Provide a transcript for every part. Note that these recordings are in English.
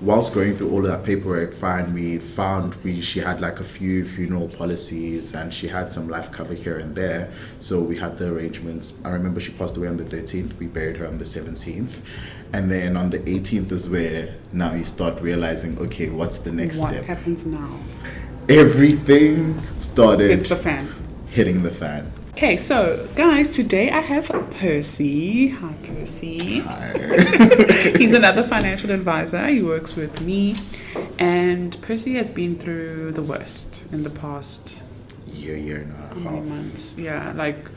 whilst going through all of that paperwork, she had like a few funeral policies and she had some life cover here and there. So we had the arrangements. I remember she passed away on the 13th. We buried her on the 17th. And then on the 18th is where now you start realizing, okay, what's the next step? What happens now? Everything started It's the fan. hitting the fan. Okay, so guys, today I have Percy. Hi, Percy. Hi. He's another financial advisor. He works with me. And Percy has been through the worst in the past year and a half. how many months? Yeah, like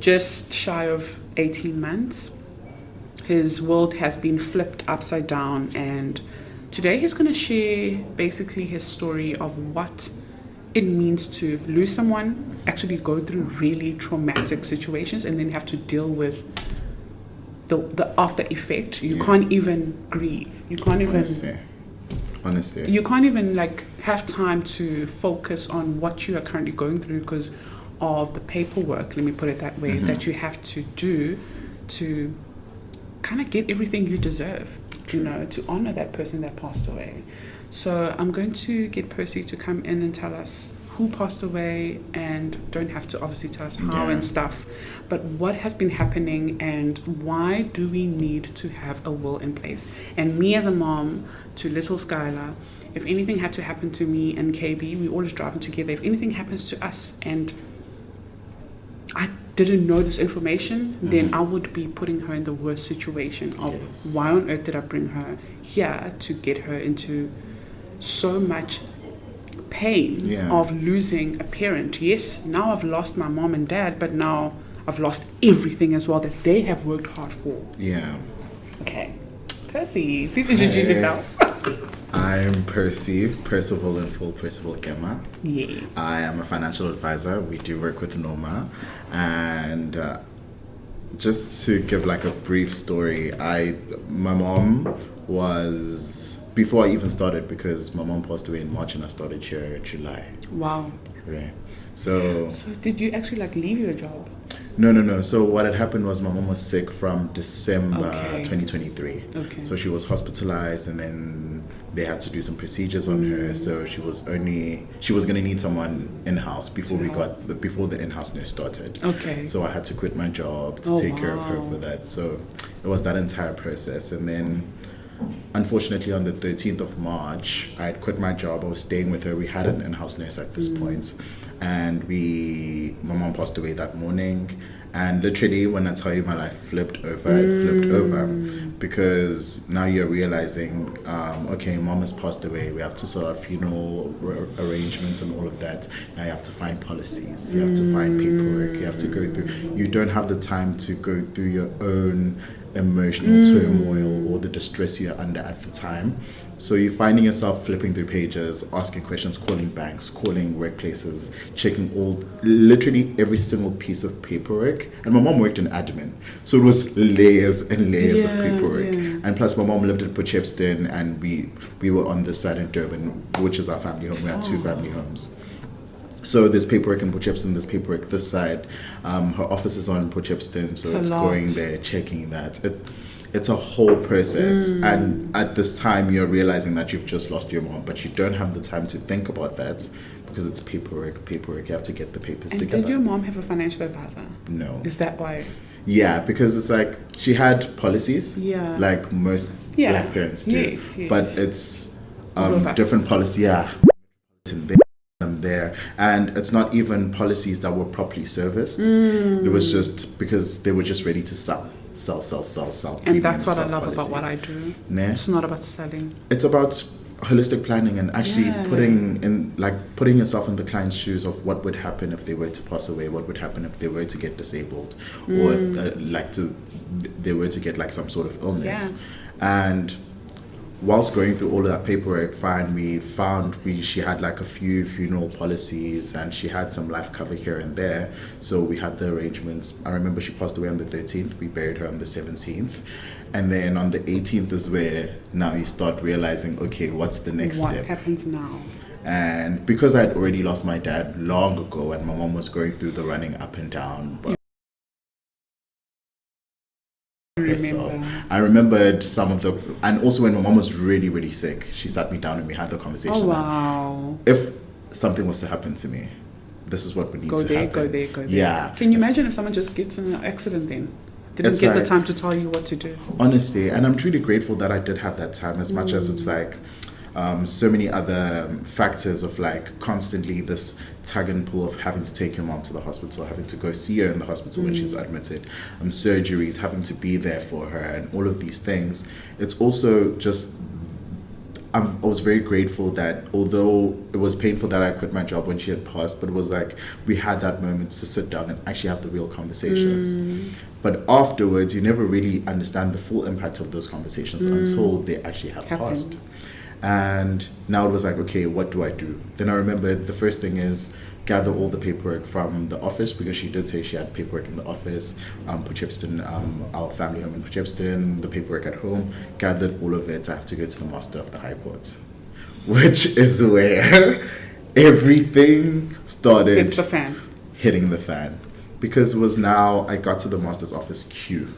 just shy of 18 months. His world has been flipped upside down, and today he's going to share basically his story of what it means to lose someone, actually go through really traumatic situations, and then have to deal with the after effect. You can't even grieve. You can't even... Honestly. You can't even like have time to focus on what you are currently going through because of the paperwork, let me put it that way, that you have to do to kind of get everything you deserve, you know, to honor that person that passed away. So I'm going to get Percy to come in and tell us who passed away, and don't have to obviously tell us how and stuff, but what has been happening and why do we need to have a will in place. And me as a mom to little Skylar, if anything had to happen to me and KB, we always driving together. If anything happens to us and I didn't know this information, then I would be putting her in the worst situation of why on earth did I bring her here to get her into so much pain of losing a parent. Yes, now I've lost my mom and dad, but now I've lost everything as well that they have worked hard for. Yeah. Okay. Percy, please introduce yourself. I'm Percy, Percival in full, Percival Gemma. Yes. I am a financial advisor. We do work with Noma. And just to give like a brief story, my mom was... Before I even started, because my mom passed away in March and I started here in July. Wow. Right. So did you actually like leave your job? No. So what had happened was my mom was sick from December 2023. Okay. So she was hospitalized, and then they had to do some procedures on her. So she was going to need someone in-house before the in-house nurse started. Okay. So I had to quit my job to take care of her for that. So it was that entire process. And then unfortunately on the 13th of March, I had quit my job. I was staying with her. We had an in-house nurse at this point. And my mom passed away that morning. And literally, when I tell you my life flipped over, it flipped over. Because now you're realizing, okay, mom has passed away. We have to sort of funeral arrangements and all of that. Now you have to find policies. You have to find paperwork. You have to go through. You don't have the time to go through your own emotional turmoil or the distress you're under at the time. So you're finding yourself flipping through pages, asking questions, calling banks, calling workplaces, checking literally every single piece of paperwork. And my mom worked in admin, so it was layers and layers of paperwork. And plus my mom lived at Potchefstroom, and we were on this side in Durban, which is our family home. We had two family homes. So there's paperwork in Potchefstroom, there's paperwork this side. Her office is on Potchefstroom, so it's going there, checking that. It's a whole process. And at this time, you're realizing that you've just lost your mom, but you don't have the time to think about that because it's paperwork. You have to get the papers together. Did your mom have a financial advisor? No. Is that why? Yeah, because it's like she had policies, like most black parents do. Yes. But it's different policy, there, and it's not even policies that were properly serviced. It was just because they were just ready to sell. And that's what I love about what I do. It's not about selling. It's about holistic planning and actually putting yourself in the client's shoes of what would happen if they were to pass away, what would happen if they were to get disabled, or if they were to get like some sort of illness. And whilst going through all of that paperwork, she had like a few funeral policies and she had some life cover here and there. So we had the arrangements. I remember she passed away on the 13th. We buried her on the 17th. And then on the 18th is where now you start realizing, okay, what's the next step? What happens now? And because I had already lost my dad long ago and my mom was going through the running up and down, but herself. remember. I remembered some of the, and also when my mom was really, really sick, she sat me down and we had the conversation. Oh, wow. If something was to happen to me, this is what would need Go to there, happen. go there, go there. Yeah. Can you imagine if someone just gets in an accident then? Didn't It's get the like- time to tell you what to do. Honestly, and I'm truly grateful that I did have that time, as much as it's like so many other factors of like constantly this tug and pull of having to take your mom to the hospital, having to go see her in the hospital when she's admitted, surgeries, having to be there for her, and all of these things. It's also just, I was very grateful that although it was painful that I quit my job when she had passed, but it was like we had that moment to sit down and actually have the real conversations. But afterwards, you never really understand the full impact of those conversations until they actually have passed. And now it was like, okay, what do I do? Then I remembered the first thing is gather all the paperwork from the office, because she did say she had paperwork in the office, Poughkeepsie, our family home in Poughkeepsie, the paperwork at home, gathered all of it. I have to go to the Master of the High Court, which is where everything started It's the fan. hitting the fan. Because it was now, I got to the master's office queue.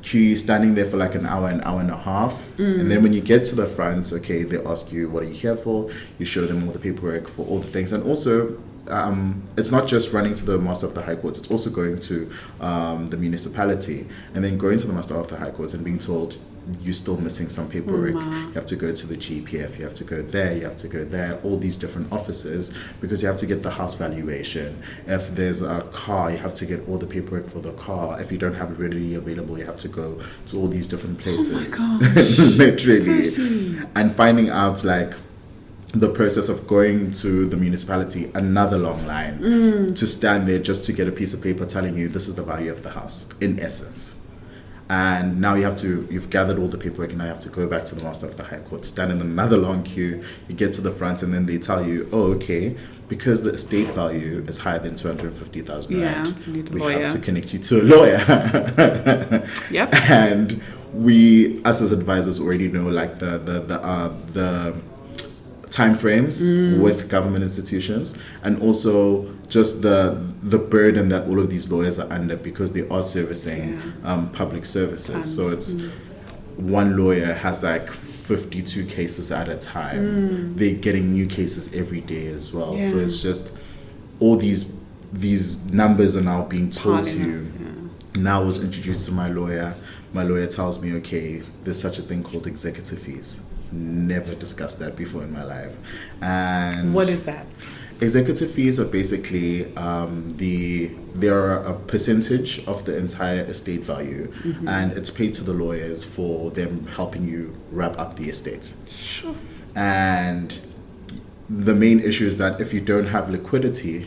Queue, standing there for like an hour and a half. And then when you get to the front, okay, they ask you, what are you here for? You show them all the paperwork for all the things. And also, it's not just running to the Master of the High Court, it's also going to the municipality. And then going to the Master of the High Court and being told, you're still missing some paperwork. You have to go to the GPF, you have to go there, you have to go there, all these different offices, because you have to get the house valuation. If there's a car, you have to get all the paperwork for the car. If you don't have it readily available, you have to go to all these different places. Oh my gosh. Literally. Percy. And finding out like the process of going to the municipality, another long line to stand there just to get a piece of paper telling you this is the value of the house, in essence. And now you've gathered all the paperwork, and now you have to go back to the Master of the High Court, stand in another long queue. You get to the front, and then they tell you, oh, okay, because the estate value is higher than 250,000 rand, You need a we lawyer. have to connect you to a lawyer. Yep. And we, us as advisors, already know like the time frames with government institutions, and also just the burden that all of these lawyers are under, because they are servicing public services. So it's one lawyer has like 52 cases at a time. They're getting new cases every day as well. So it's just all these numbers are now being told to you. Now I was introduced to my lawyer. My lawyer tells me, okay, there's such a thing called executive fees. Never discussed that before in my life. And What is that? executive fees are basically they are a percentage of the entire estate value, and it's paid to the lawyers for them helping you wrap up the estate. Sure. And the main issue is that if you don't have liquidity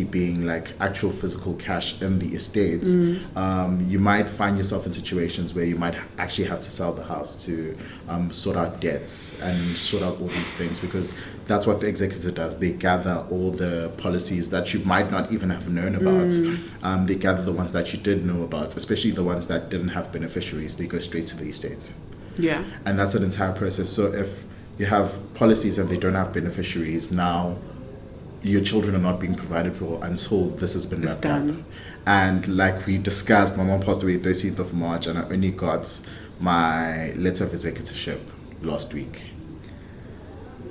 being like actual physical cash in the estates, you might find yourself in situations where you might actually have to sell the house to sort out debts and sort out all these things, because that's what the executor does. They gather all the policies that you might not even have known about. They gather the ones that you did know about, especially the ones that didn't have beneficiaries. They go straight to the estates. Yeah. And that's an entire process. So if you have policies and they don't have beneficiaries, now your children are not being provided for until this has been wrapped up. And like we discussed, my mom passed away 13th of March, and I only got my letter of executorship last week.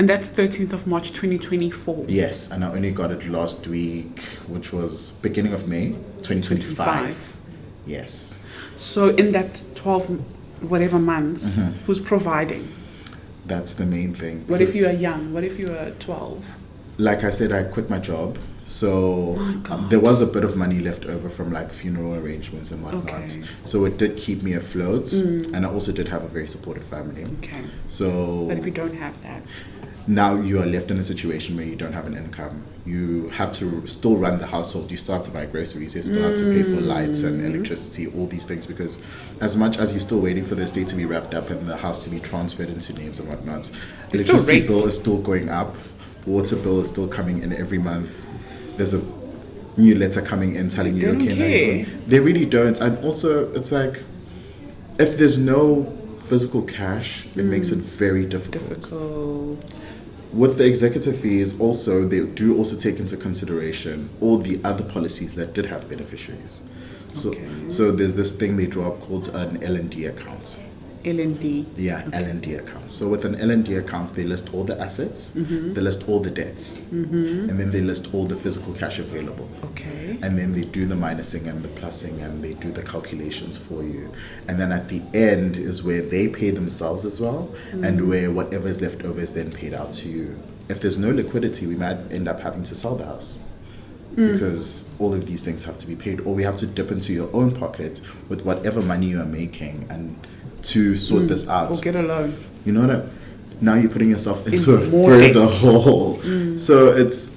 And that's 13th of March 2024. Yes, and I only got it last week, which was beginning of May 2025. Yes. So in that 12 whatever months, who's providing? That's the main thing. What if you are young? What if you are 12? Like I said, I quit my job, so there was a bit of money left over from like funeral arrangements and whatnot. Okay. So it did keep me afloat, and I also did have a very supportive family. Okay. So But if you don't have that? now you are left in a situation where you don't have an income. You have to still run the household. You still have to buy groceries. You still have to pay for lights and electricity, all these things, because as much as you're still waiting for the estate to be wrapped up and the house to be transferred into names and whatnot, There's still electricity rates. bill is still going up. Water bill is still coming in every month. There's a new letter coming in telling you, They don't okay, care. they really don't. And also, it's like, if there's no physical cash, it makes it very Difficult. With the executive fees, also, they do also take into consideration all the other policies that did have beneficiaries. So, Okay. so there's this thing they draw up called an L&D account. L&D. Yeah, L&D account. So with an L&D account, they list all the assets, they list all the debts, and then they list all the physical cash available. Okay. And then they do the minusing and the plussing, and they do the calculations for you. And then at the end is where they pay themselves as well, and where whatever is left over is then paid out to you. If there's no liquidity, we might end up having to sell the house. Because all of these things have to be paid, or we have to dip into your own pocket with whatever money you are making and to sort this out. Or get a loan. You know what I, now you're putting yourself into a more further debt. hole. So it's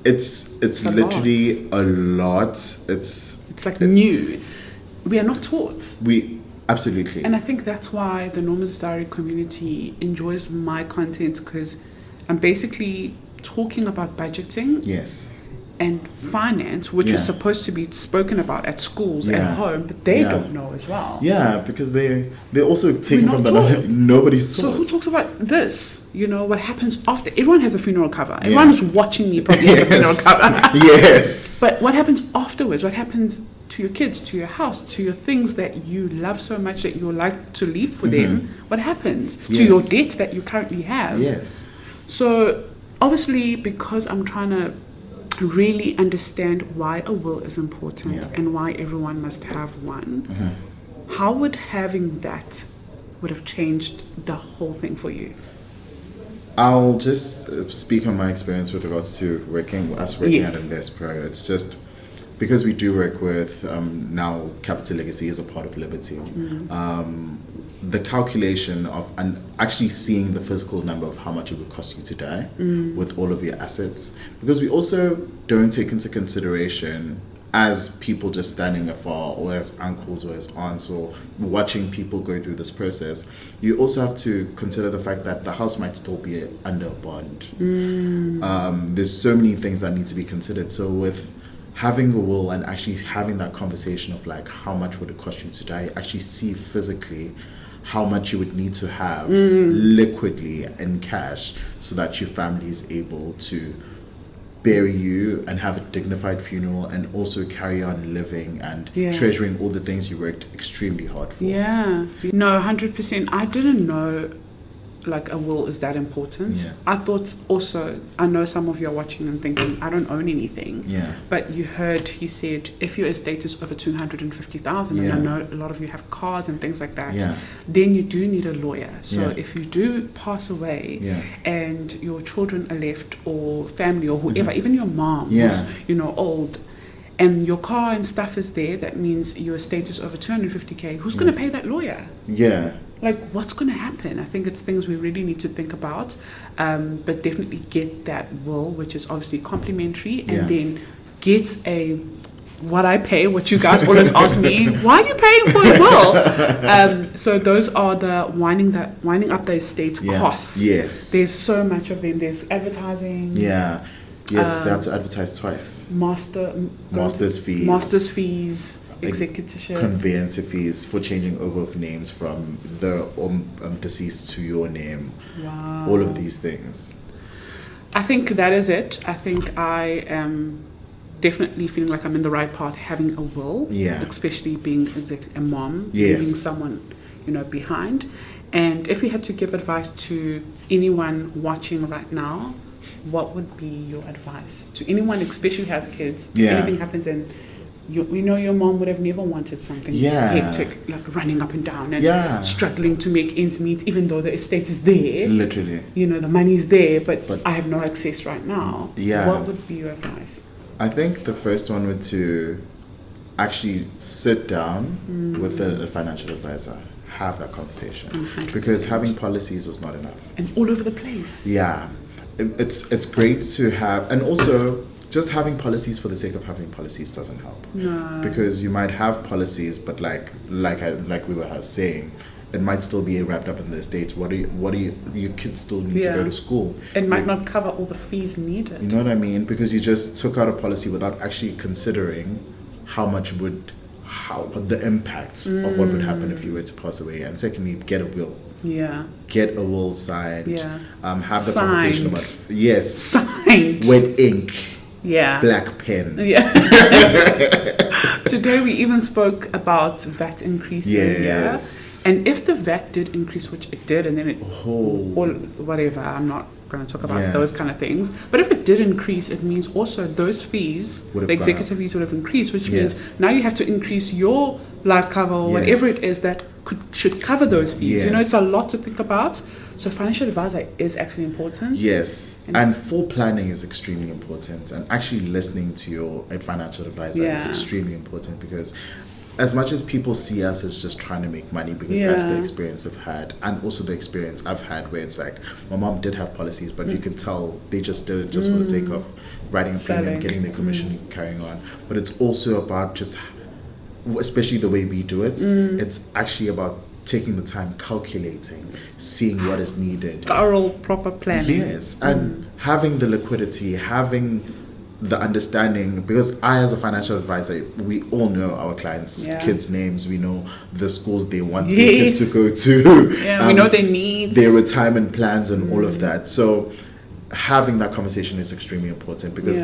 a literally a lot. It's like new. We are not taught. We absolutely. And I think that's why the Nomazdiary community enjoys my content, because I'm basically talking about budgeting Yes. and finance, which is supposed to be spoken about at schools, at home, but they don't know as well. Yeah, because they're also taking We're from not the taught. nobody's So taught. who talks about this? You know, what happens after? Everyone has a funeral cover. Everyone who's watching me probably has a funeral cover. Yes. But what happens afterwards? What happens to your kids, to your house, to your things that you love so much that you like to leave for them? What happens to your debt that you currently have? Yes. So obviously, because I'm trying to really understand why a will is important and why everyone must have one, how would having that would have changed the whole thing for you? I'll just speak on my experience with regards to working at Invest Pro. It's just because we do work with now Capital Legacy is a part of Liberty. The calculation of and actually seeing the physical number of how much it would cost you to die with all of your assets, because we also don't take into consideration as people just standing afar, or as uncles or as aunts, or watching people go through this process. You also have to consider the fact that the house might still be under a bond. There's so many things that need to be considered. So with having a will and actually having that conversation of like how much would it cost you to die, actually see physically how much you would need to have liquidly in cash so that your family is able to bury you and have a dignified funeral, and also carry on living and treasuring all the things you worked extremely hard for. Yeah. No, 100%. I didn't know like a will is that important. Yeah. I thought also, I know some of you are watching and thinking, I don't own anything. Yeah. But you heard he said, if your estate is over 250,000, and I know a lot of you have cars and things like that, then you do need a lawyer. So if you do pass away and your children are left, or family, or whoever, even your mom who's, you know, old, and your car and stuff is there, that means your estate is over 250k, who's going to pay that lawyer? Yeah. Like, what's going to happen? I think it's things we really need to think about, but definitely get that will, which is obviously complimentary, and then get a what I pay, what you guys always ask me, why are you paying for a will? So those are the winding up the estate costs. Yes. There's so much of them. There's advertising. Yeah. Yes, they have to advertise twice. Master's fees. Executorship, conveyancer fees for changing over of names from the deceased to your name. Wow. All of these things. I think that is it. I think I am definitely feeling like I'm in the right path, having a will, especially being a mom, leaving someone, you know, behind. And if you had to give advice to anyone watching right now, what would be your advice to anyone, especially who has kids? If anything happens and we know your mom would have never wanted something hectic, like running up and down and struggling to make ends meet, even though the estate is there. Literally. You know, the money is there, but I have no access right now. Yeah. What would be your advice? I think the first one would to actually sit down with a financial advisor, have that conversation. 100%. Because having policies is not enough. And all over the place. Yeah. It's great to have, and also just having policies for the sake of having policies doesn't help. No. Because you might have policies, but like we were saying, it might still be wrapped up in the estate. What do you your kids still need to go to school? It might not cover all the fees needed. You know what I mean? Because you just took out a policy without actually considering how the impact of what would happen if you were to pass away. And secondly, get a will. Yeah. Get a will signed. Yeah. Have the Signed. conversation about Signed. with ink. Yeah. black pen. Yeah. Today we even spoke about VAT increase. Yes. Yeah. And if the VAT did increase, which it did, and then it or whatever, I'm not going to talk about those kind of things. But if it did increase, it means also those fees, the executive fees would have increased, which means now you have to increase your life cover or whatever it is that should cover those fees. Yes. You know, it's a lot to think about. So financial advisor is actually important. Yes, and full planning is extremely important, and actually listening to your financial advisor is extremely important, because as much as people see us as just trying to make money, because that's the experience I've had, and also the experience I've had where it's like my mom did have policies, but you can tell they just did it just for the sake of writing a premium, getting their commission, carrying on. But it's also about just, especially the way we do it, it's actually about taking the time, calculating, seeing what is needed. Thorough, proper planning. Yes, and having the liquidity, having the understanding, because I, as a financial advisor, we all know our clients' kids' names, we know the schools they want their kids to go to. Yeah, we know their needs. Their retirement plans and all of that. So having that conversation is extremely important, because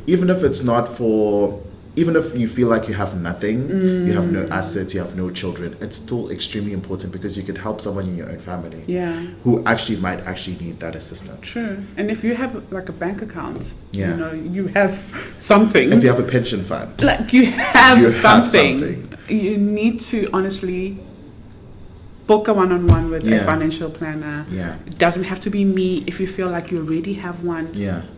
even if it's not for... Even if you feel like you have nothing, you have no assets, you have no children, it's still extremely important, because you could help someone in your own family who actually might actually need that assistance. True. And if you have like a bank account, you know, you have something. If you have a pension fund. Like you have something. You need to honestly book a one-on-one with a financial planner. Yeah. It doesn't have to be me. If you feel like you already have one,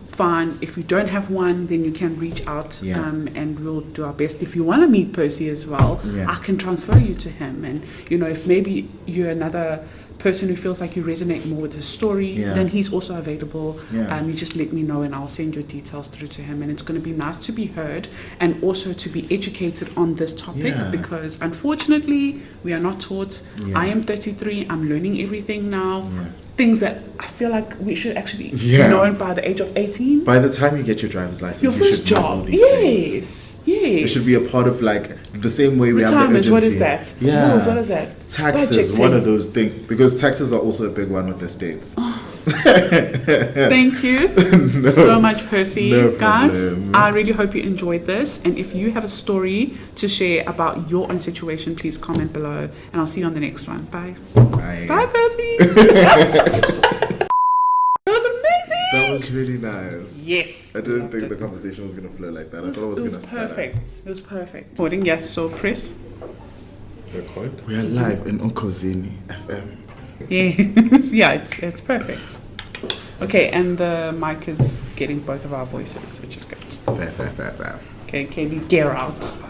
fine. If you don't have one, then you can reach out and we'll do our best. If you want to meet Percy as well, I can transfer you to him. And, you know, if maybe you're another person who feels like you resonate more with his story, then he's also available. You just let me know and I'll send your details through to him. And it's going to be nice to be heard and also to be educated on this topic, because unfortunately we are not taught. I am 33. I'm learning everything now. Things that I feel like we should actually know by the age of 18. By the time you get your driver's license, your you first should know all these things. It should be a part of, like, the same way we have the urgency. What is that? Rules, what is that? Taxes, Budgeting. one of those things, because taxes are also a big one with the states. Thank you so much, Percy. Guys, I really hope you enjoyed this. And if you have a story to share about your own situation, please comment below. And I'll see you on the next one. Bye. Bye. Bye, Percy. That was amazing. That was really nice. Yes. I didn't think the conversation was going to flow like that. I thought it was going to start. Perfect. It was perfect. Recording, yes. So, Chris. Record. We are live in Onkozini FM. Yeah, it's perfect. Okay, and the mic is getting both of our voices, which is good. Fair. Okay, KB, gear out.